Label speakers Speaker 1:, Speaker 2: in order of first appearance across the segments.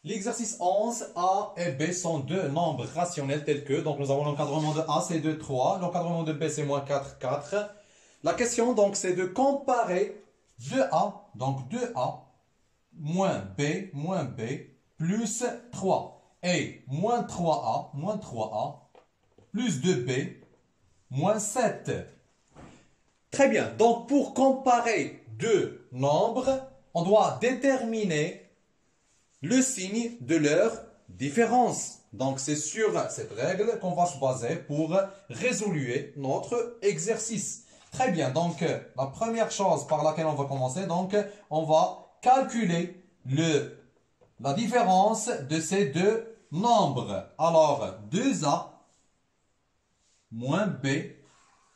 Speaker 1: L'exercice 11, A et B sont deux nombres rationnels tels que, donc nous avons l'encadrement de A, c'est 2, 3, l'encadrement de B, c'est moins 4, 4. La question, donc, c'est de comparer 2A, donc 2A, moins B, plus 3. Et moins 3A, plus 2B, moins 7. Très bien, donc pour comparer deux nombres, on doit déterminer le signe de leur différence. Donc c'est sur cette règle qu'on va se baser pour résoudre notre exercice. Très bien, donc la première chose par laquelle on va commencer, donc on va calculer la différence de ces deux nombres. Alors 2A moins B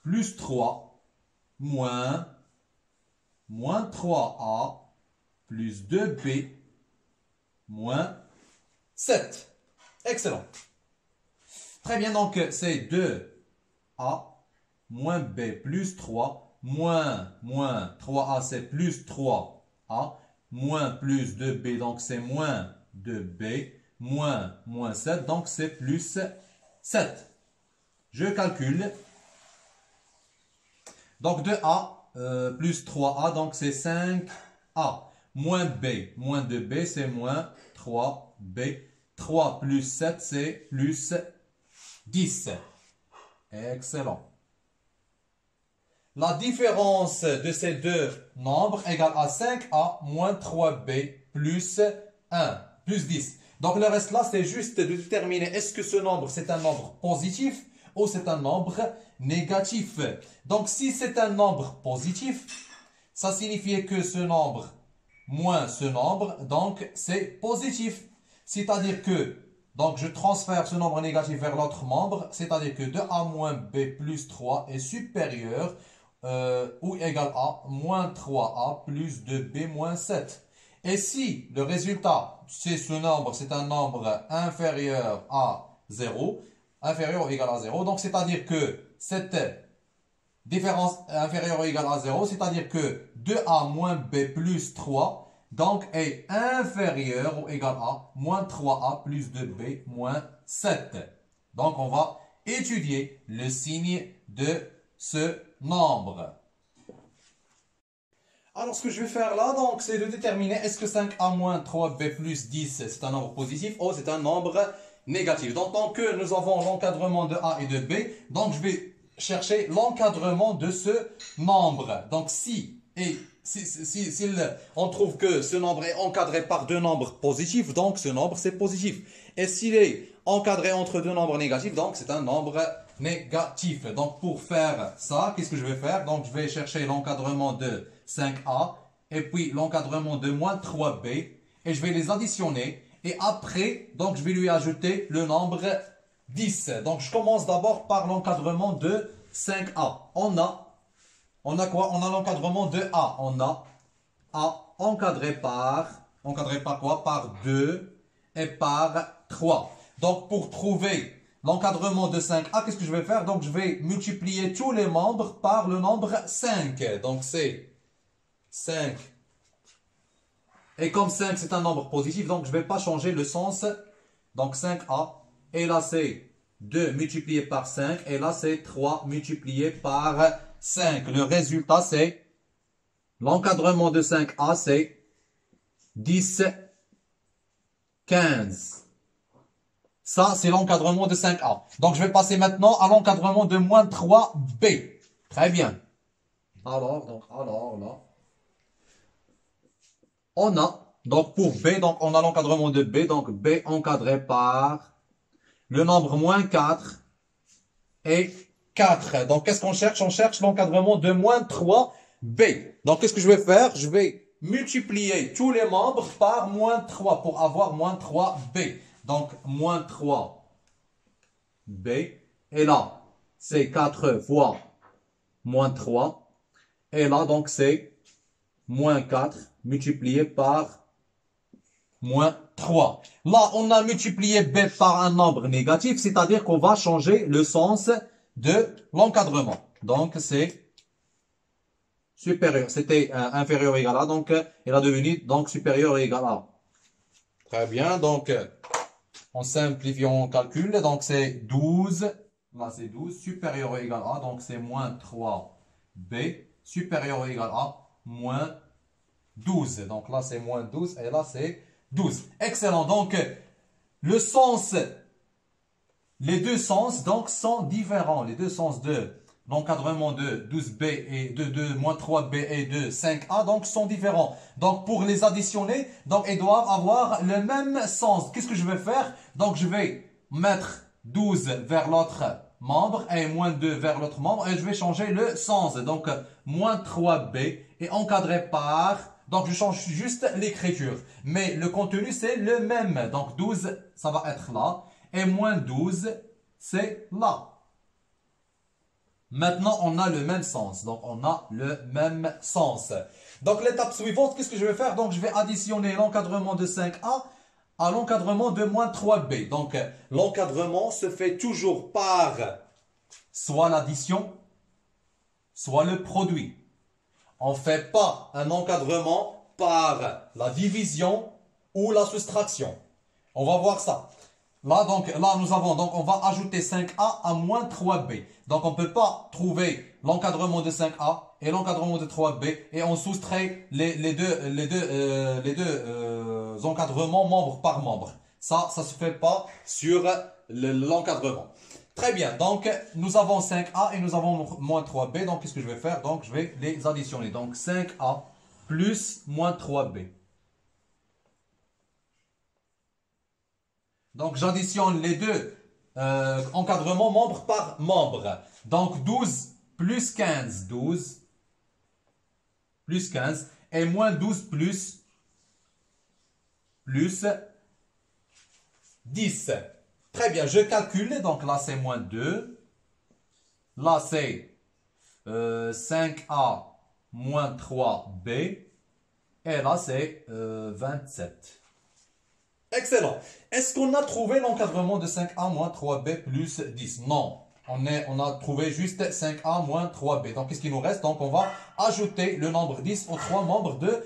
Speaker 1: plus 3 moins 3A plus 2B moins 7. Excellent. Très bien, donc c'est 2A moins B plus 3 moins 3A c'est plus 3A moins plus 2B donc c'est moins 2B moins 7 donc c'est plus 7. Je calcule. Donc 2A plus 3A donc c'est 5A moins B moins 2B c'est moins 3B. 3 plus 7 c'est plus 10. Excellent. La différence de ces deux nombres égale à 5A moins 3B plus 1, plus 10. Donc le reste là, c'est juste de déterminer est-ce que ce nombre c'est un nombre positif ou c'est un nombre négatif. Donc si c'est un nombre positif, ça signifie que ce nombre moins ce nombre, donc c'est positif. C'est-à-dire que, donc je transfère ce nombre négatif vers l'autre membre, c'est-à-dire que 2A moins B plus 3 est supérieur ou égal à moins 3A plus 2B moins 7. Et si le résultat, c'est ce nombre, c'est un nombre inférieur à 0, inférieur ou égal à 0, donc c'est-à-dire que cette différence inférieure ou égale à 0, c'est-à-dire que 2A moins B plus 3 donc est inférieur ou égal à moins 3A plus 2B moins 7. Donc on va étudier le signe de ce nombre. Alors ce que je vais faire là, donc, c'est de déterminer est-ce que 5A moins 3B plus 10 c'est un nombre positif ou c'est un nombre négatif. Donc tant que nous avons l'encadrement de A et de B, donc je vais chercher l'encadrement de ce nombre. Donc si on trouve que ce nombre est encadré par deux nombres positifs, donc ce nombre c'est positif. Et s'il est encadré entre deux nombres négatifs, donc c'est un nombre négatif. Donc pour faire ça, qu'est-ce que je vais faire? Donc je vais chercher l'encadrement de 5A et puis l'encadrement de moins 3B et je vais les additionner. Et après, donc je vais lui ajouter le nombre 10. Donc je commence d'abord par l'encadrement de 5A. On a quoi? On a l'encadrement de A. On a A encadré par quoi? Par 2 et par 3. Donc pour trouver l'encadrement de 5A, qu'est-ce que je vais faire? Donc je vais multiplier tous les membres par le nombre 5. Donc c'est 5. Et comme 5 c'est un nombre positif, donc je ne vais pas changer le sens. Donc 5A. Et là c'est 2 multiplié par 5. Et là c'est 3 multiplié par 5. Le résultat c'est, l'encadrement de 5A c'est 10, 15. Ça c'est l'encadrement de 5A. Donc je vais passer maintenant à l'encadrement de moins 3B. Très bien. Alors là. On a, donc pour B, donc on a l'encadrement de B, donc B encadré par le nombre moins 4 et 4. Donc qu'est-ce qu'on cherche? On cherche l'encadrement de moins 3B. Donc qu'est-ce que je vais faire? Je vais multiplier tous les membres par moins 3 pour avoir moins 3B. Donc moins 3B. Et là, c'est 4 fois moins 3. Et là, donc c'est moins 4 multiplié par moins 3. Là, on a multiplié B par un nombre négatif, c'est-à-dire qu'on va changer le sens de l'encadrement. Donc, c'est supérieur. C'était inférieur ou égal à, donc, il a devenu donc supérieur ou égal à. Très bien, donc en simplifiant le calcul, donc c'est 12, là c'est 12, supérieur ou égal à, donc c'est moins 3b, supérieur ou égal à, moins 12. Donc là c'est moins 12 et là c'est 12. Excellent, donc le sens, les deux sens donc sont différents, les deux sens de l'encadrement de 12b et de moins 3b et de 5a donc sont différents. Donc pour les additionner, donc ils doivent avoir le même sens. Qu'est-ce que je vais faire? Donc je vais mettre 12 vers l'autre membre et moins 2 vers l'autre membre et je vais changer le sens. Donc moins 3b est encadré par, donc je change juste l'écriture. Mais le contenu c'est le même. Donc 12 ça va être là et moins 12 c'est là. Maintenant, on a le même sens. Donc, on a le même sens. Donc, l'étape suivante, qu'est-ce que je vais faire? Donc, je vais additionner l'encadrement de 5a à l'encadrement de moins 3b. Donc, l'encadrement se fait toujours par soit l'addition, soit le produit. On ne fait pas un encadrement par la division ou la soustraction. On va voir ça. Là, nous avons, donc, on va ajouter 5a à moins 3b. Donc, on ne peut pas trouver l'encadrement de 5a et l'encadrement de 3b et on soustrait les deux encadrements membre par membre. Ça se fait pas sur l'encadrement. Très bien. Donc, nous avons 5a et nous avons moins 3b. Donc, qu'est-ce que je vais faire? Donc, je vais les additionner. Donc, 5a plus moins 3b. Donc, j'additionne les deux encadrements membre par membre. Donc, 12 plus 15, 12 plus 15 et moins 12 plus 10. Très bien, je calcule. Donc, là, c'est moins 2. Là, c'est 5a moins 3b. Et là, c'est 27. Excellent. Est-ce qu'on a trouvé l'encadrement de 5a moins 3b plus 10? Non. On a trouvé juste 5a moins 3b. Donc, qu'est-ce qu'il nous reste? Donc, on va ajouter le nombre 10 aux trois membres de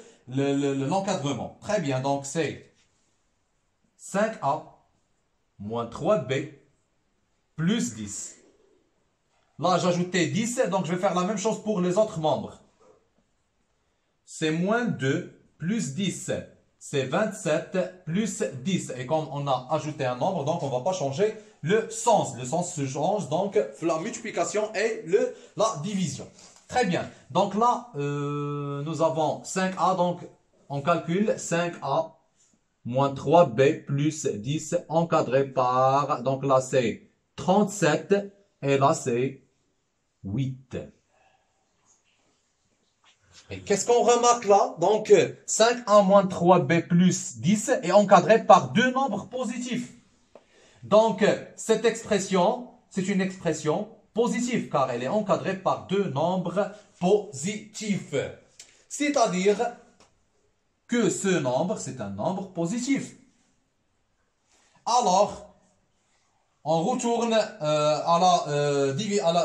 Speaker 1: l'encadrement. Très bien. Donc, c'est 5a moins 3b plus 10. Là, j'ai ajouté 10. Donc, je vais faire la même chose pour les autres membres. C'est moins 2 plus 10. C'est 27 plus 10. Et comme on a ajouté un nombre, donc on ne va pas changer le sens. Le sens se change, donc la multiplication et la division. Très bien. Donc là, nous avons 5a. Donc, on calcule 5a moins 3b plus 10 encadré par... Donc là, c'est 37 et là, c'est 8. Et qu'est-ce qu'on remarque là? Donc, 5a moins 3b plus 10 est encadré par deux nombres positifs. Donc, cette expression, c'est une expression positive car elle est encadrée par deux nombres positifs. C'est-à-dire que ce nombre, c'est un nombre positif. Alors, on retourne à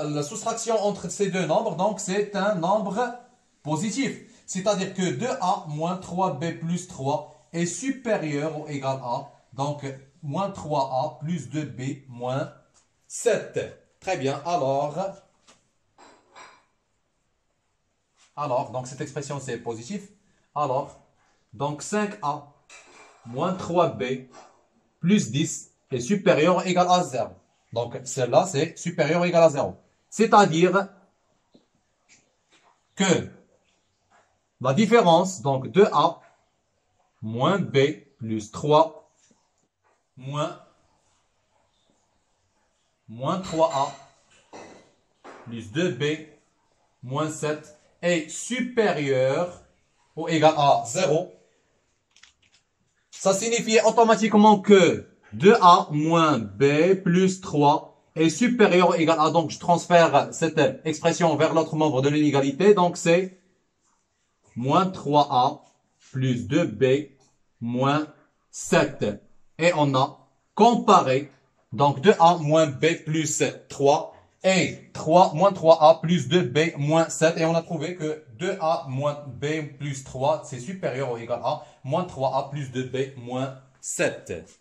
Speaker 1: la soustraction entre ces deux nombres. Donc, c'est un nombre positif. C'est-à-dire que 2a moins 3b plus 3 est supérieur ou égal à, donc, moins 3a plus 2b moins 7. Très bien. Alors, donc cette expression c'est positif. Alors, donc 5a moins 3b plus 10 est supérieur ou égal à 0. Donc, celle-là c'est supérieur ou égal à 0. C'est-à-dire que la différence, donc 2a moins b plus 3 moins 3a plus 2b moins 7 est supérieur ou égal à 0. Ça signifie automatiquement que 2a moins b plus 3 est supérieur ou égal à, donc je transfère cette expression vers l'autre membre de l'inégalité, donc c'est moins 3a plus 2b moins 7. Et on a comparé donc 2a moins b plus 3 et moins 3a plus 2b moins 7. Et on a trouvé que 2a moins b plus 3 c'est supérieur ou égal à moins 3a plus 2b moins 7.